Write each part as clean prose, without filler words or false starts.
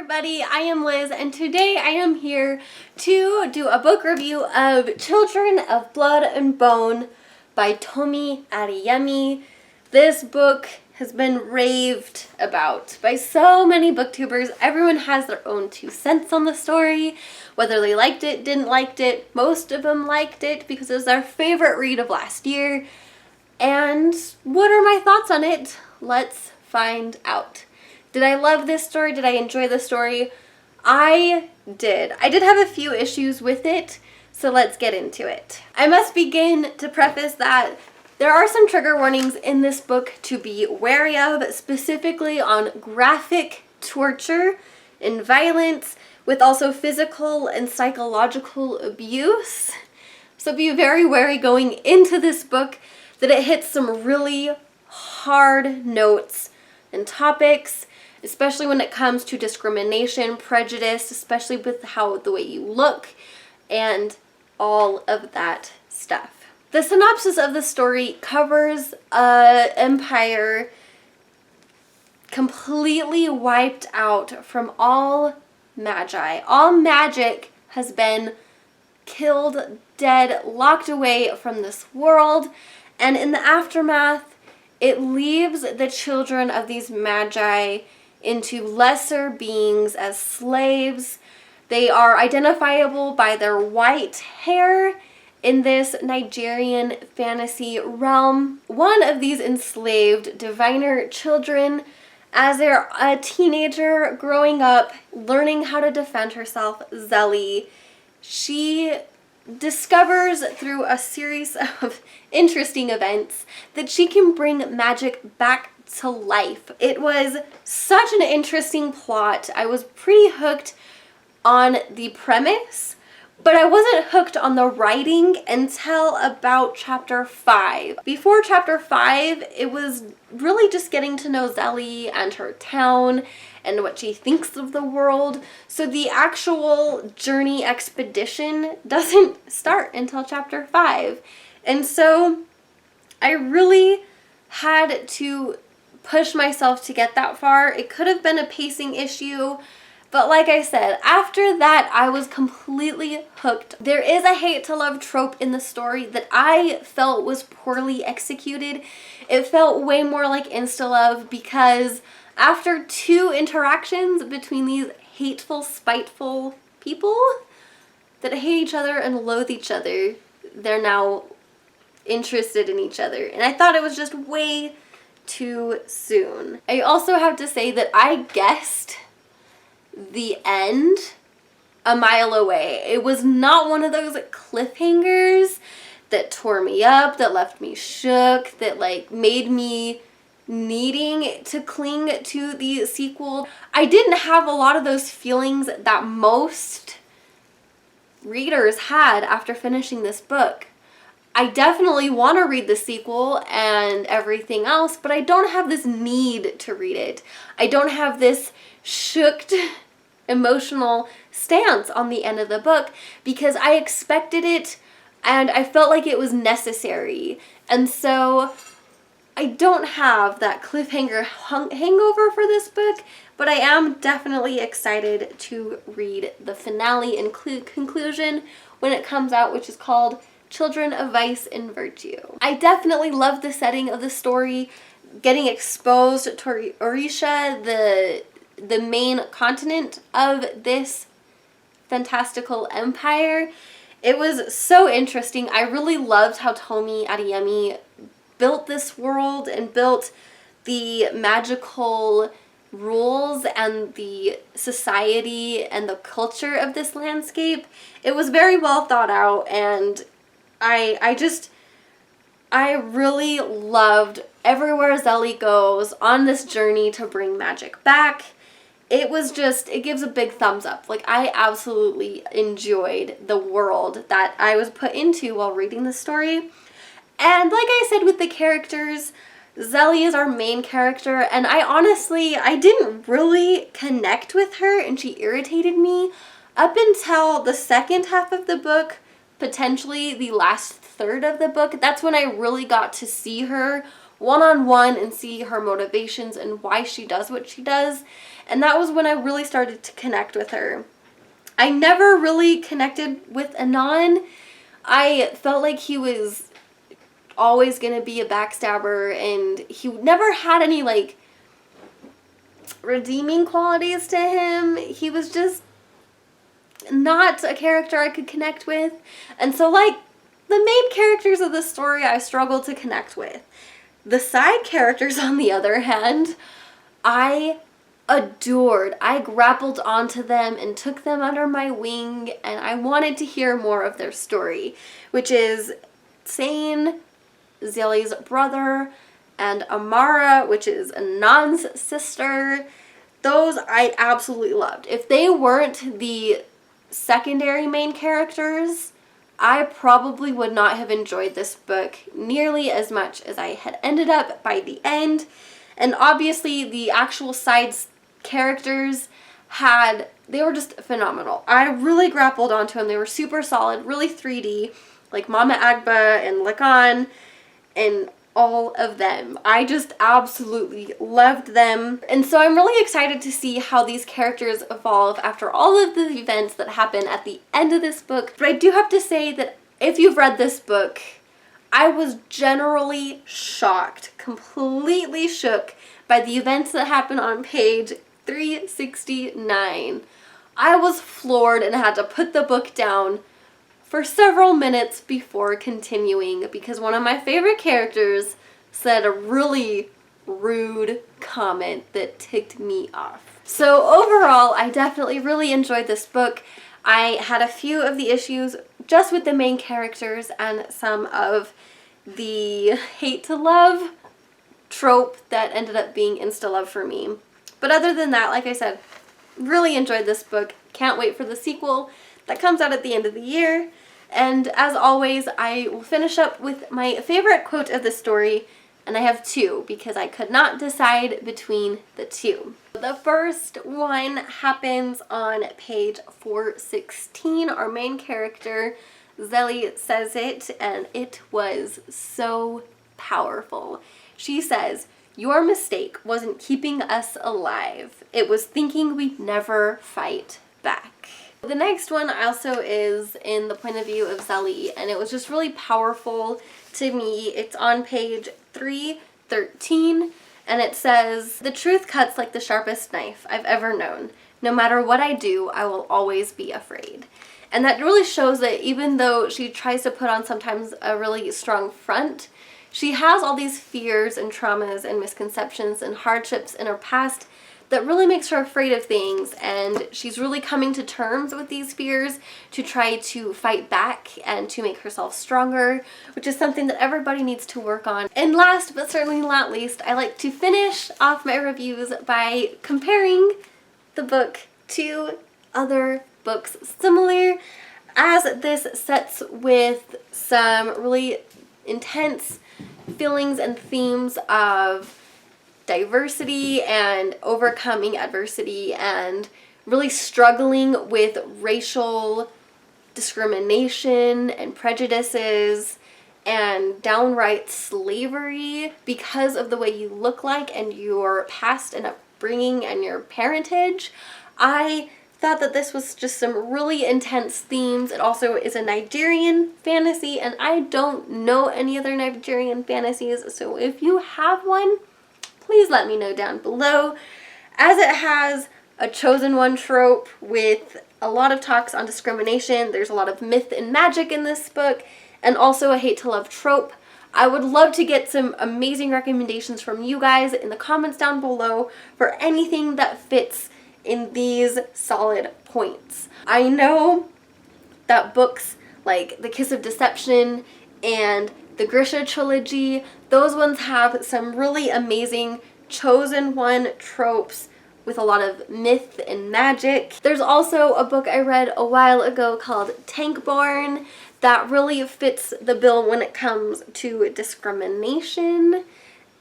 everybody, I am Liz and today I am here to do a book review of Children of Blood and Bone by Tomi Adeyemi. This book has been raved about by so many booktubers. Everyone has their own 2 cents on the story, whether they liked it, didn't like it. Most of them liked it because it was their favorite read of last year. And what are my thoughts on it? Let's find out. Did I love this story? Did I enjoy the story? I did. I did have a few issues with it, so let's get into it. I must begin to preface that there are some trigger warnings in this book to be wary of, specifically on graphic torture and violence, with also physical and psychological abuse. So be very wary going into this book that it hits some really hard notes and topics, especially when it comes to discrimination, prejudice, especially with the way you look, and all of that stuff. The synopsis of the story covers an empire completely wiped out from all magi. All magic has been killed, dead, locked away from this world, and in the aftermath, it leaves the children of these magi into lesser beings as slaves. They are identifiable by their white hair in this Nigerian fantasy realm. One of these enslaved diviner children, as they're a teenager growing up, learning how to defend herself, Zelly, she discovers through a series of interesting events that she can bring magic back to life. It was such an interesting plot. I was pretty hooked on the premise, but I wasn't hooked on the writing until about chapter 5. Before chapter 5, it was really just getting to know Zelly and her town and what she thinks of the world. So the actual journey expedition doesn't start until chapter 5. And so I really had to push myself to get that far. It could have been a pacing issue, but like I said, after that, I was completely hooked. There is a hate to love trope in the story that I felt was poorly executed. It felt way more like insta-love because after 2 interactions between these hateful, spiteful people that hate each other and loathe each other, they're now interested in each other. And I thought it was just way too soon. I also have to say that I guessed the end a mile away. It was not one of those cliffhangers that tore me up, that left me shook, that like made me needing to cling to the sequel. I didn't have a lot of those feelings that most readers had after finishing this book. I definitely want to read the sequel and everything else, but I don't have this need to read it. I don't have this shooked emotional stance on the end of the book because I expected it and I felt like it was necessary. And so I don't have that cliffhanger hangover for this book, but I am definitely excited to read the finale and conclusion when it comes out, which is called Children of Vice and Virtue. I definitely love the setting of the story, getting exposed to Orisha, the main continent of this fantastical empire. It was so interesting. I really loved how Tomi Adeyemi built this world and built the magical rules and the society and the culture of this landscape. It was very well thought out, and I really loved everywhere Zelly goes on this journey to bring magic back. It gives a big thumbs up. Like, I absolutely enjoyed the world that I was put into while reading the story. And like I said with the characters, Zelly is our main character, and I didn't really connect with her, and she irritated me up until the second half of the book, potentially the last third of the book. That's when I really got to see her one-on-one and see her motivations and why she does what she does. and that was when I really started to connect with her. I never really connected with Anon. I felt like he was always gonna be a backstabber, and he never had any like redeeming qualities to him. He was just not a character I could connect with. And so like the main characters of the story I struggled to connect with. The side characters, on the other hand, I adored. I grappled onto them and took them under my wing, and I wanted to hear more of their story, which is Sane, Zélé's brother, and Amara, which is Anon's sister. Those I absolutely loved. If they weren't the secondary main characters, I probably would not have enjoyed this book nearly as much as I had ended up by the end. And obviously the actual side characters they were just phenomenal. I really grappled onto them. They were super solid, really 3D, like Mama Agba and Lakan and all of them. I just absolutely loved them. And so I'm really excited to see how these characters evolve after all of the events that happen at the end of this book. But I do have to say that if you've read this book, I was generally shocked, completely shook by the events that happen on page 369. I was floored and had to put the book down for several minutes before continuing because one of my favorite characters said a really rude comment that ticked me off. So overall, I definitely really enjoyed this book. I had a few of the issues just with the main characters and some of the hate to love trope that ended up being insta-love for me. But other than that, like I said, really enjoyed this book. Can't wait for the sequel that comes out at the end of the year. And as always, I will finish up with my favorite quote of the story, and I have two because I could not decide between the two. The first one happens on page 416. Our main character, Zélie, says it, and it was so powerful. She says, "Your mistake wasn't keeping us alive. It was thinking we'd never fight back." The next one also is in the point of view of Zélie, and it was just really powerful to me. It's on page 313, and it says, "The truth cuts like the sharpest knife I've ever known. No matter what I do, I will always be afraid." And that really shows that even though she tries to put on sometimes a really strong front, she has all these fears and traumas and misconceptions and hardships in her past that really makes her afraid of things, and she's really coming to terms with these fears to try to fight back and to make herself stronger, which is something that everybody needs to work on. And last but certainly not least, I like to finish off my reviews by comparing the book to other books similar, as this sets with some really intense feelings and themes of diversity and overcoming adversity and really struggling with racial discrimination and prejudices and downright slavery because of the way you look like and your past and upbringing and your parentage. I thought that this was just some really intense themes. It also is a Nigerian fantasy, and I don't know any other Nigerian fantasies, so if you have one, please let me know down below. As it has a chosen one trope with a lot of talks on discrimination, there's a lot of myth and magic in this book, and also a hate to love trope. I would love to get some amazing recommendations from you guys in the comments down below for anything that fits in these solid points. I know that books like The Kiss of Deception and the Grisha trilogy, those ones have some really amazing chosen one tropes with a lot of myth and magic. There's also a book I read a while ago called Tankborn that really fits the bill when it comes to discrimination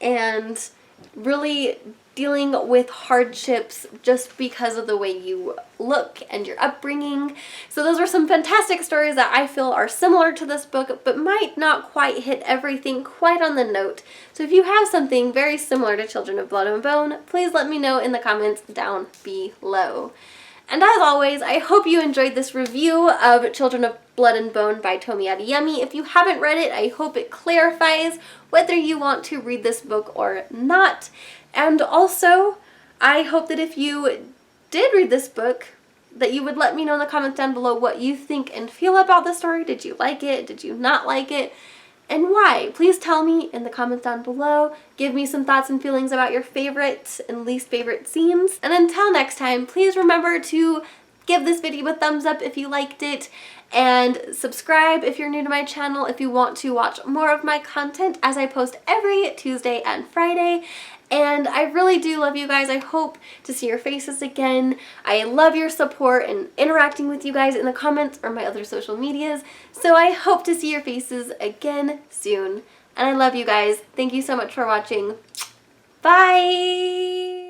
and really dealing with hardships just because of the way you look and your upbringing. So those are some fantastic stories that I feel are similar to this book, but might not quite hit everything quite on the note. So if you have something very similar to Children of Blood and Bone, please let me know in the comments down below. And as always, I hope you enjoyed this review of Children of Blood and Bone by Tomi Adeyemi. If you haven't read it, I hope it clarifies whether you want to read this book or not. And also, I hope that if you did read this book, that you would let me know in the comments down below what you think and feel about the story. Did you like it? Did you not like it? And why? Please tell me in the comments down below. Give me some thoughts and feelings about your favorite and least favorite scenes. And until next time, please remember to give this video a thumbs up if you liked it, and subscribe if you're new to my channel if you want to watch more of my content, as I post every Tuesday and Friday. And I really do love you guys. I hope to see your faces again. I love your support and interacting with you guys in the comments or my other social medias. So I hope to see your faces again soon. And I love you guys. Thank you so much for watching. Bye!